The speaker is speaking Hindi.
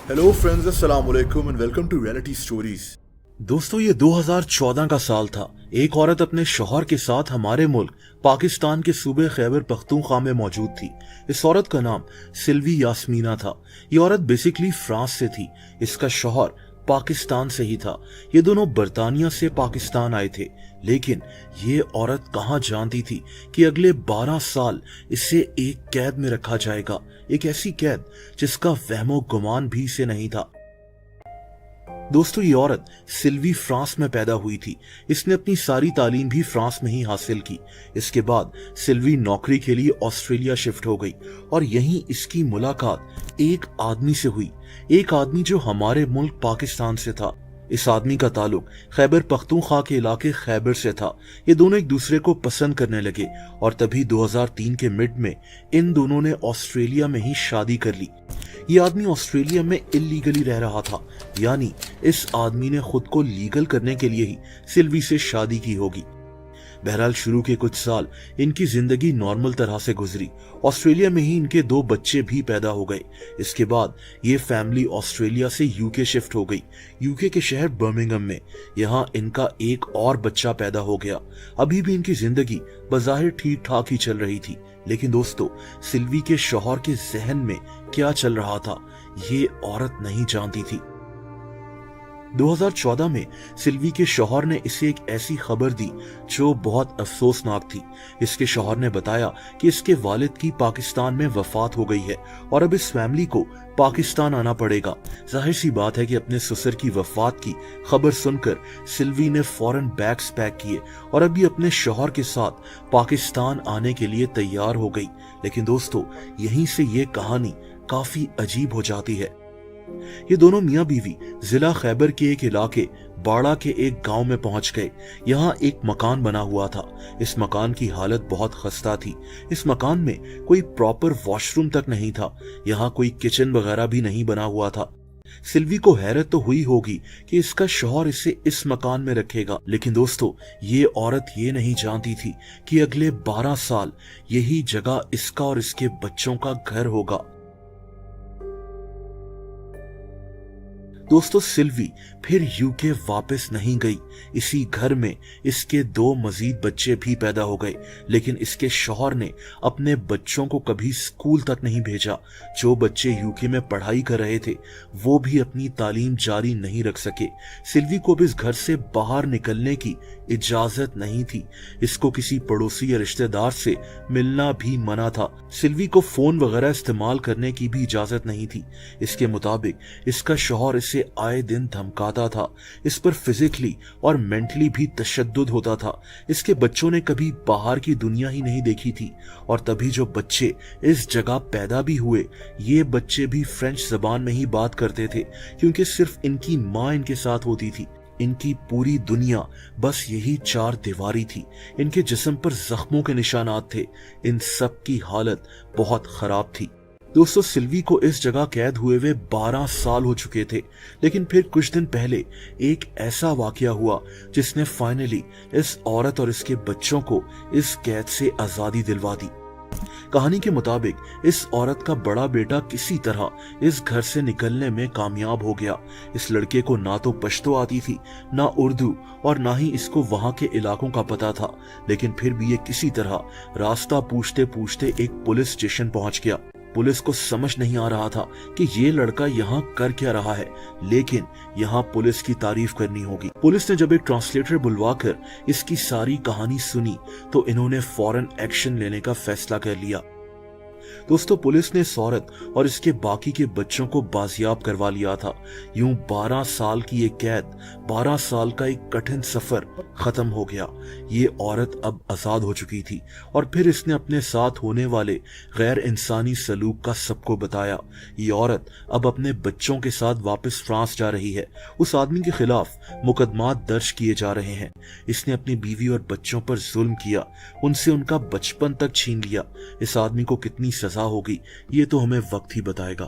हेलो फ्रेंड्स, अस्सलाम वालेकुम and welcome to reality stories. दोस्तों, ये 2014 का साल था। एक औरत अपने शौहर के साथ हमारे मुल्क पाकिस्तान के सूबे खैबर पख्तूनख्वा में मौजूद थी। इस औरत का नाम सिल्वी यास्मीना था। ये औरत बेसिकली फ्रांस से थी। इसका शौहर पाकिस्तान से ही था। ये दोनों बर्तानिया से पाकिस्तान आए थे। लेकिन ये औरत कहाँ जानती थी कि अगले 12 साल इसे एक कैद में रखा जाएगा। एक ऐसी कैद जिसका वहमो गुमान भी इसे नहीं था। दोस्तों, ये औरत सिल्वी फ्रांस में पैदा हुई थी। इसने अपनी सारी तालीम भी फ्रांस में ही हासिल की। इसके बाद सिल्वी नौकरी के लिए ऑस्ट्रेलिया शिफ्ट हो गई और यहीं इसकी मुलाकात एक आदमी से हुई। एक आदमी जो हमारे मुल्क पाकिस्तान से था। इस आदमी का ताल्लुक खैबर पख्तूनख्वा के इलाके खैबर से था। ये दोनों एक दूसरे को पसंद करने लगे और तभी 2003 के मिड में इन दोनों ने ऑस्ट्रेलिया में ही शादी कर ली। ये आदमी ऑस्ट्रेलिया में इलीगली रह रहा था, यानी इस आदमी ने खुद को लीगल करने के लिए ही सिल्वी से शादी की होगी। बहरहाल शुरू के कुछ साल इनकी जिंदगी नॉर्मल तरह से गुजरी। ऑस्ट्रेलिया में ही इनके 2 बच्चे भी पैदा हो गए। इसके बाद ये फैमिली ऑस्ट्रेलिया से यूके शिफ्ट हो गई, यूके के शहर बर्मिंघम में। यहाँ इनका एक और बच्चा पैदा हो गया। अभी भी इनकी जिंदगी बज़ाहिर ठीक ठाक ही चल रही थी। लेकिन दोस्तों, सिल्वी के शौहर के जहन में क्या चल रहा था, ये औरत नहीं जानती थी। 2014 में सिल्वी के शौहर ने इसे एक ऐसी खबर दी जो बहुत अफसोसनाक थी। इसके शौहर ने बताया कि इसके वालिद की पाकिस्तान में वफात हो गई है और अब इस फैमिली को पाकिस्तान आना पड़ेगा। जाहिर सी बात है कि अपने ससुर की वफात की खबर सुनकर सिल्वी ने फौरन बैग्स पैक किए और अभी अपने शौहर के साथ पाकिस्तान आने के लिए तैयार हो गई। लेकिन दोस्तों, यहीं से ये कहानी काफी अजीब हो जाती है। ये दोनों मियां बीवी जिला खैबर के एक इलाके बाड़ा के एक गांव में पहुंच गए। यहाँ एक मकान बना हुआ था। इस मकान की हालत बहुत खस्ता थी। इस मकान में कोई प्रॉपर वॉशरूम तक नहीं था। यहाँ कोई किचन वगैरह भी नहीं बना हुआ था। सिल्वी को हैरत तो हुई होगी कि इसका शौहर इसे इस मकान में रखेगा। लेकिन दोस्तों, ये औरत ये नहीं जानती थी कि अगले 12 साल यही जगह इसका और इसके बच्चों का घर होगा। दोस्तों, सिल्वी फिर यूके वापस नहीं गई। इसी घर में इसके 2 मजीद बच्चे भी पैदा हो गए। लेकिन इसके शौहर ने अपने बच्चों को कभी स्कूल तक नहीं भेजा। जो बच्चे यूके में पढ़ाई कर रहे थे वो भी अपनी तालीम जारी नहीं रख सके। सिल्वी को भी इस घर से बाहर निकलने की इजाजत नहीं थी। इसको किसी पड़ोसी या रिश्तेदार से मिलना भी मना था। सिल्वी को फोन वगैरह इस्तेमाल करने की भी इजाजत नहीं थी। इसके मुताबिक इसका शौहर इसे आए दिन धमकाता था। इस पर फिजिकली और मेंटली भी तशद्दुद होता था। इसके बच्चों ने कभी बाहर की दुनिया ही नहीं देखी थी और तभी जो बच्चे इस जगह पैदा भी हुए, ये बच्चे भी फ्रेंच जबान में ही बात करते थे, क्योंकि सिर्फ इनकी माँ इनके साथ होती थी। इनकी पूरी दुनिया बस यही 4 दीवारी थी। इनके जिस्म पर जख्मों के निशानात थे। इन सब की हालत बहुत खराब थी। दोस्तों, सिल्वी को इस जगह कैद हुए 12 साल हो चुके थे। लेकिन फिर कुछ दिन पहले एक ऐसा वाकया हुआ जिसने फाइनली इस औरत और इसके बच्चों को इस कैद से आजादी दिलवा दी। कहानी के मुताबिक इस औरत का बड़ा बेटा किसी तरह इस घर से निकलने में कामयाब हो गया। इस लड़के को ना तो पश्तो आती थी, ना उर्दू, और ना ही इसको वहां के इलाकों का पता था। लेकिन फिर भी ये किसी तरह रास्ता पूछते पूछते एक पुलिस स्टेशन पहुंच गया। पुलिस को समझ नहीं आ रहा था कि ये लड़का यहाँ कर क्या रहा है, लेकिन यहाँ पुलिस की तारीफ करनी होगी। पुलिस ने जब एक ट्रांसलेटर बुलवाकर इसकी सारी कहानी सुनी तो इन्होंने फौरन एक्शन लेने का फैसला कर लिया। दोस्तों, पुलिस ने इस औरत और इसके बाकी के बच्चों को बाजियाब करवा लिया था। यूं 12 साल की ये कैद, 12 साल का एक कठिन सफर खत्म हो गया। ये औरत अब आजाद हो चुकी थी और फिर इसने अपने साथ होने वाले गैर इंसानी सलूक का सबको बताया। ये औरत अब अपने बच्चों के साथ वापस फ्रांस जा रही है। उस आदमी के खिलाफ मुकदमात दर्ज किए जा रहे हैं। इसने अपनी बीवी और बच्चों पर जुल्म किया, उनसे उनका बचपन तक छीन लिया। इस आदमी को कितनी सजा होगी ये तो हमें वक्त ही बताएगा।